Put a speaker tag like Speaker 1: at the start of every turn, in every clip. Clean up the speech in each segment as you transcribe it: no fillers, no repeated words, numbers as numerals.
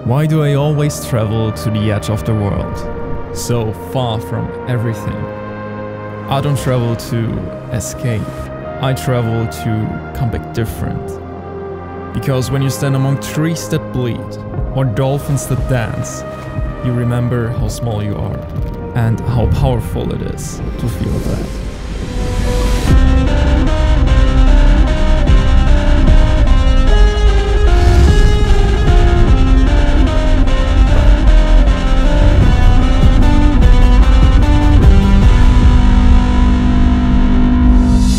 Speaker 1: Why do I always travel to the edge of the world, so far from everything? I don't travel to escape, I travel to come back different. Because when you stand among trees that bleed, or dolphins that dance, you remember how small you are, and how powerful it is to feel that.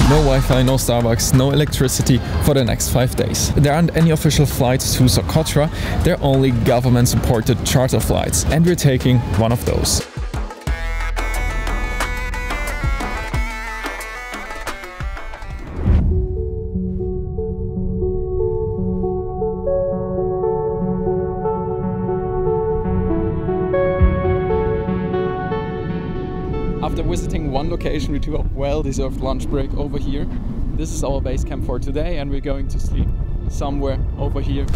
Speaker 1: No Wi-Fi, no Starbucks, no electricity for the next 5 days. There aren't any official flights to Socotra, there are only government-supported charter flights, and we're taking one of those. After visiting one location, we took a well-deserved lunch break over here. This is our base camp for today, and we're going to sleep somewhere over here.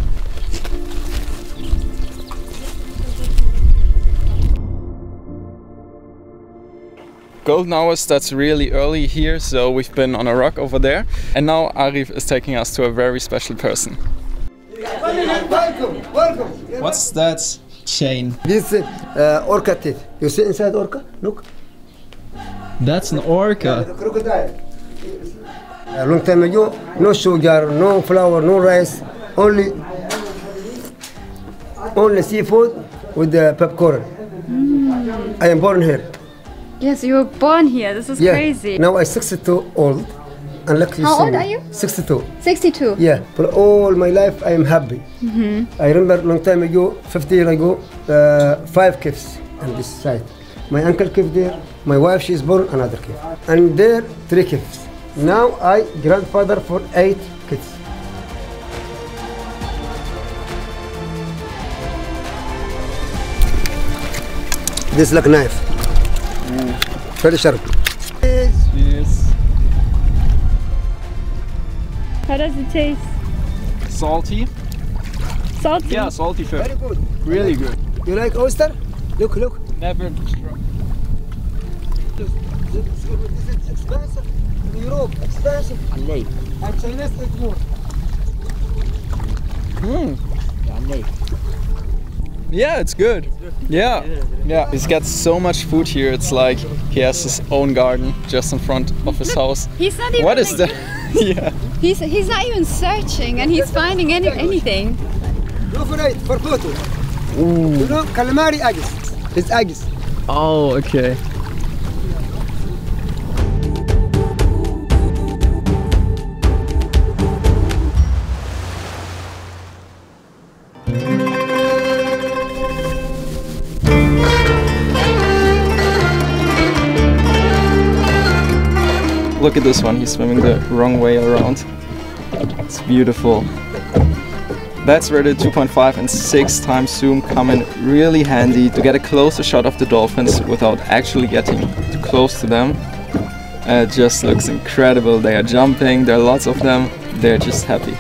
Speaker 1: Golden hours, that's really early here, so we've been on a rock over there. And now Arif is taking us to a very special person.
Speaker 2: Welcome, welcome.
Speaker 1: What's that chain?
Speaker 2: This orca teeth. You see inside orca? Look.
Speaker 1: That's an orca.
Speaker 2: The crocodile. A long time ago, no sugar, no flour, no rice, only seafood with the popcorn. I am born here.
Speaker 3: Yes, you were born here. This is crazy.
Speaker 2: Now I'm 62 old. And like you
Speaker 3: How
Speaker 2: see
Speaker 3: old
Speaker 2: me,
Speaker 3: are you?
Speaker 2: 62.
Speaker 3: 62?
Speaker 2: Yeah, for all my life I am happy. I remember a long time ago, 50 years ago, 5 kids on this side. My uncle cave there, my wife she's born another cave. And there 3 kids. Now I grandfather for 8 kids. This like knife. Very sharp.
Speaker 1: Yes.
Speaker 3: How does it taste?
Speaker 1: Salty.
Speaker 3: Salty?
Speaker 1: Yeah, salty fish.
Speaker 2: Very good.
Speaker 1: Really good.
Speaker 2: You like oyster? Look, look.
Speaker 1: Never
Speaker 2: This is expensive. In Europe, expensive. And China is more.
Speaker 1: Yeah, it's good. Yeah, yeah. He's got so much food here. It's like he has his own garden just in front of his house.
Speaker 3: He's not even.
Speaker 1: What is that? Yeah.
Speaker 3: He's not even searching, and he's finding anything.
Speaker 2: Go for it, for photo. You know, calamari eggs. It's eggs.
Speaker 1: Oh, okay. Look at this one, he's swimming the wrong way around. It's beautiful. That's where the 2.5 and 6 times zoom come in really handy to get a closer shot of the dolphins without actually getting too close to them. It just looks incredible. They are jumping, there are lots of them, they're just happy.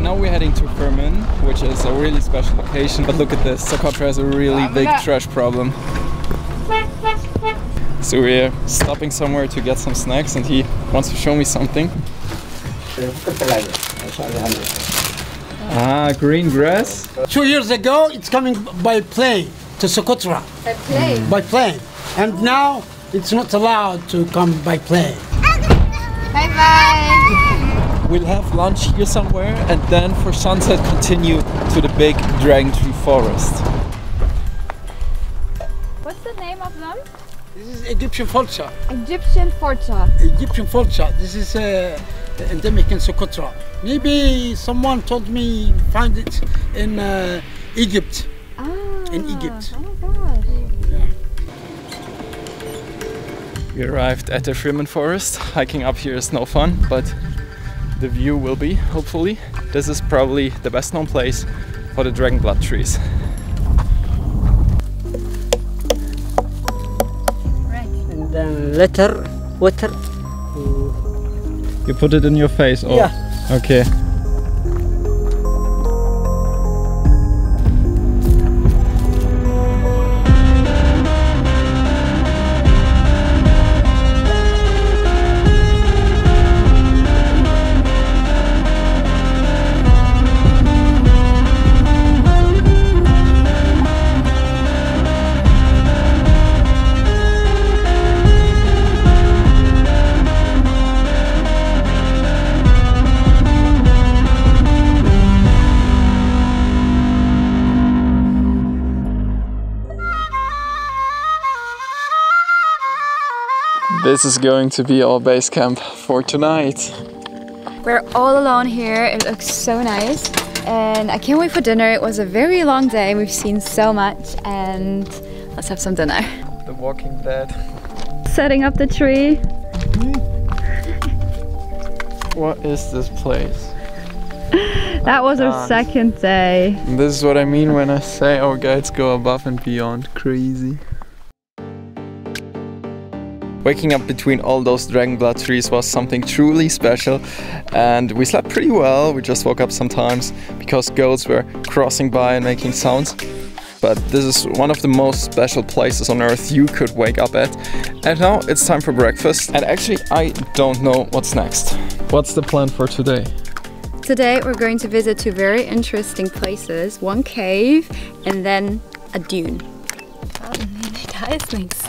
Speaker 1: Now we're heading to Firmin, which is a really special location. But look at this, Socotra has a really big trash problem. So we're stopping somewhere to get some snacks, and he wants to show me something. Ah, green grass?
Speaker 4: 2 years ago, it's coming by plane to Socotra.
Speaker 3: By plane?
Speaker 4: By plane. And now, it's not allowed to come by plane.
Speaker 3: Bye-bye!
Speaker 1: We'll have lunch here somewhere, and then for sunset continue to the big dragon tree forest.
Speaker 3: What's the name of them?
Speaker 4: This is Egyptian vulture.
Speaker 3: Egyptian vulture.
Speaker 4: Egyptian vulture. This is endemic in Socotra. Maybe someone told me find it in Egypt.
Speaker 3: Ah,
Speaker 4: in Egypt.
Speaker 3: Oh my gosh.
Speaker 4: Yeah.
Speaker 1: We arrived at the Firmin forest. Hiking up here is no fun, but the view will be, hopefully. This is probably the best known place for the dragon blood trees.
Speaker 2: And then water.
Speaker 1: You put it in your face? Oh.
Speaker 2: Yeah.
Speaker 1: Okay. This is going to be our base camp for tonight.
Speaker 3: We're all alone here. It looks so nice. And I can't wait for dinner. It was a very long day. We've seen so much. And let's have some dinner.
Speaker 1: The walking dead.
Speaker 3: Setting up the tree.
Speaker 1: What is this place?
Speaker 3: That was our second day.
Speaker 1: This is what I mean when I say our guides go above and beyond. Crazy. Waking up between all those dragon blood trees was something truly special, and we slept pretty well. We just woke up sometimes because goats were crossing by and making sounds. But this is one of the most special places on earth you could wake up at. And now it's time for breakfast. And actually, I don't know what's next. What's the plan for today?
Speaker 3: Today we're going to visit two very interesting places. One cave and then a dune. Da ist nichts.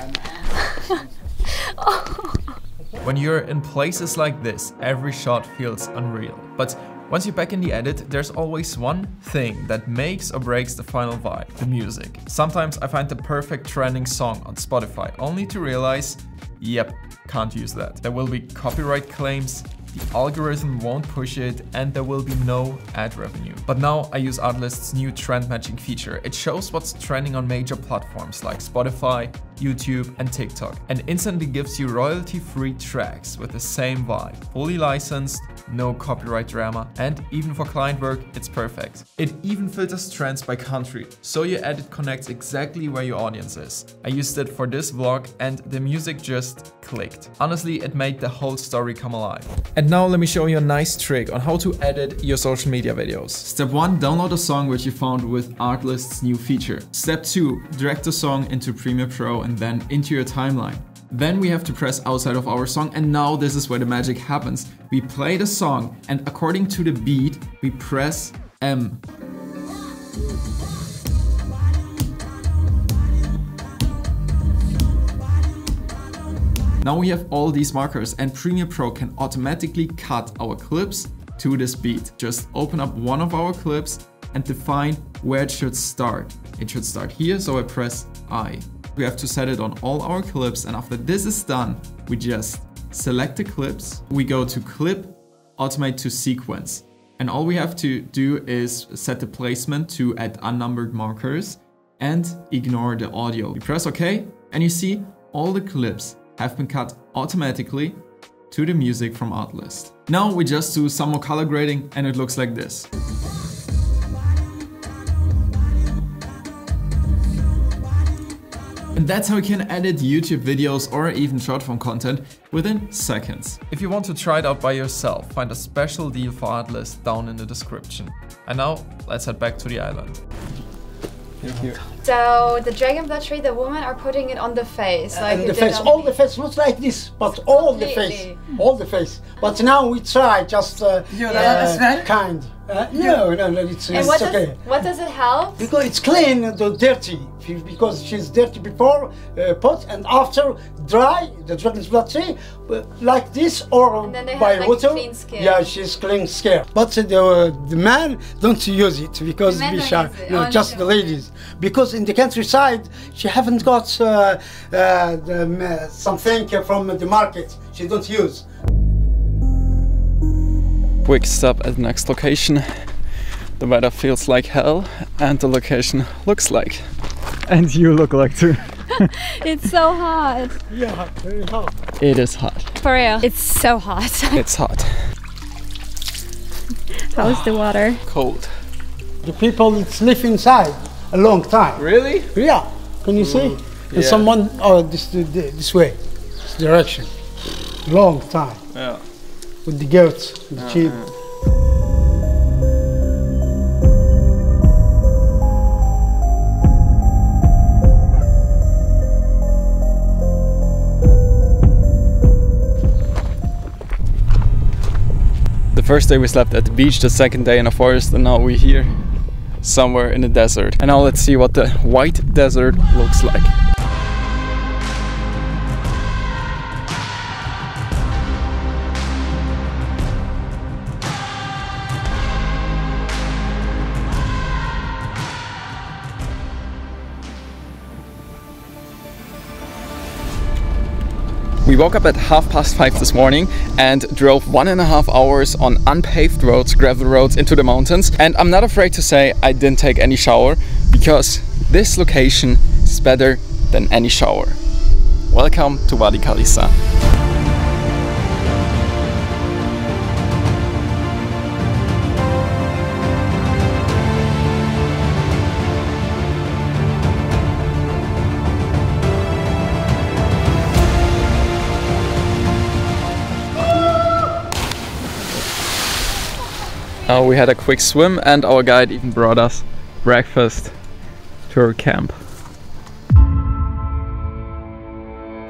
Speaker 1: When you're in places like this, every shot feels unreal. But once you're back in the edit, there's always one thing that makes or breaks the final vibe: the music. Sometimes I find the perfect trending song on Spotify, only to realize, yep, can't use that. There will be copyright claims, the algorithm won't push it, and there will be no ad revenue. But now I use Artlist's new trend matching feature. It shows what's trending on major platforms like Spotify, YouTube and TikTok, and instantly gives you royalty-free tracks with the same vibe. Fully licensed, no copyright drama, and even for client work, it's perfect. It even filters trends by country, so your edit connects exactly where your audience is. I used it for this vlog and the music just clicked. Honestly, it made the whole story come alive. And now let me show you a nice trick on how to edit your social media videos. Step 1, download a song which you found with Artlist's new feature. Step 2, drag the song into Premiere Pro and then into your timeline. Then we have to press outside of our song, and now this is where the magic happens. We play the song and according to the beat, we press M. Now we have all these markers and Premiere Pro can automatically cut our clips to this beat. Just open up one of our clips and define where it should start. It should start here, so I press I. We have to set it on all our clips, and after this is done, we just select the clips. We go to Clip, Automate to Sequence. And all we have to do is set the placement to add unnumbered markers and ignore the audio. We press OK, and you see all the clips have been cut automatically to the music from Artlist. Now we just do some more color grading and it looks like this. And that's how you can edit YouTube videos or even short form content within seconds. If you want to try it out by yourself, find a special deal for Artlist down in the description. And now, let's head back to the island. Thank you.
Speaker 3: So the dragon blood tree, the women are putting it on the face. Like
Speaker 4: the face, all the face, not like this, but all the face. All the face. But now we try just kind. No, it's okay.
Speaker 3: What does it help?
Speaker 4: Because it's clean, dirty. Because she's dirty before pot and after dry, the dragon's blood tree, like this or by
Speaker 3: like
Speaker 4: water.
Speaker 3: Clean skin.
Speaker 4: Yeah, she's clean skin. But the man don't use it because we shy. No, just the ladies. Because in the countryside, she haven't got something from the market. She don't use.
Speaker 1: Quick stop at the next location. The weather feels like hell and the location looks like. And you look like too.
Speaker 3: It's so hot.
Speaker 4: Yeah, very hot.
Speaker 1: It is hot.
Speaker 3: For real. It's so hot.
Speaker 1: It's hot.
Speaker 3: How's the water?
Speaker 1: Cold.
Speaker 4: The people live inside a long time.
Speaker 1: Really?
Speaker 4: Yeah. Can you see? And someone, this way, this direction. Long time.
Speaker 1: Yeah.
Speaker 4: With the goats, the sheep.
Speaker 1: The first day we slept at the beach, the second day in a forest, and now we're here somewhere in the desert. And now let's see what the white desert looks like. We woke up at 5:30 this morning and drove 1.5 hours on unpaved roads, gravel roads into the mountains. And I'm not afraid to say I didn't take any shower, because this location is better than any shower. Welcome to Wadi Kalisa. We had a quick swim and our guide even brought us breakfast to our camp.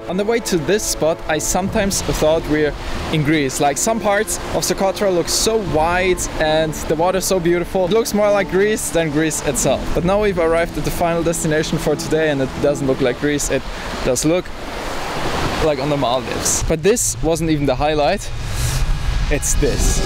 Speaker 1: On the way to this spot, I sometimes thought we're in Greece. Like, some parts of Socotra look so white and the water so beautiful. It looks more like Greece than Greece itself. But now we've arrived at the final destination for today and it doesn't look like Greece. It does look like on the Maldives. But this wasn't even the highlight. It's this.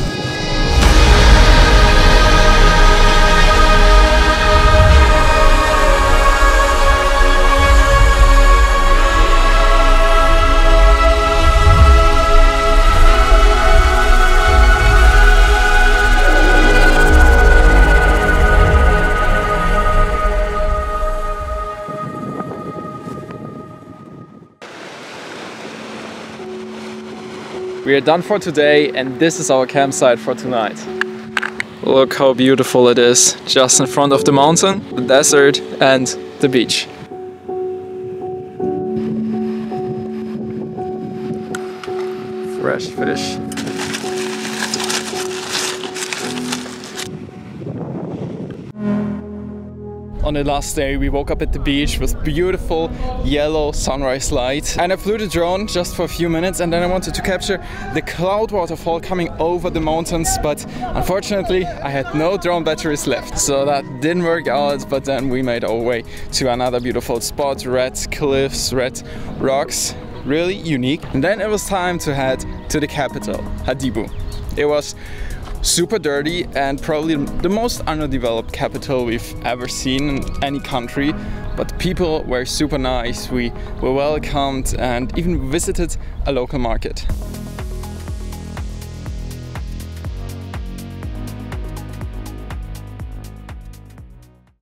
Speaker 1: We are done for today and this is our campsite for tonight. Look how beautiful it is, just in front of the mountain, the desert and the beach. Fresh fish. On the last day we woke up at the beach with beautiful yellow sunrise light, and I flew the drone just for a few minutes, and then I wanted to capture the cloud waterfall coming over the mountains, but unfortunately I had no drone batteries left, so that didn't work out. But then we made our way to another beautiful spot, red cliffs, red rocks, really unique. And then it was time to head to the capital, Hadibu. It was super dirty and probably the most underdeveloped capital we've ever seen in any country, but people were super nice. We were welcomed and even visited a local market.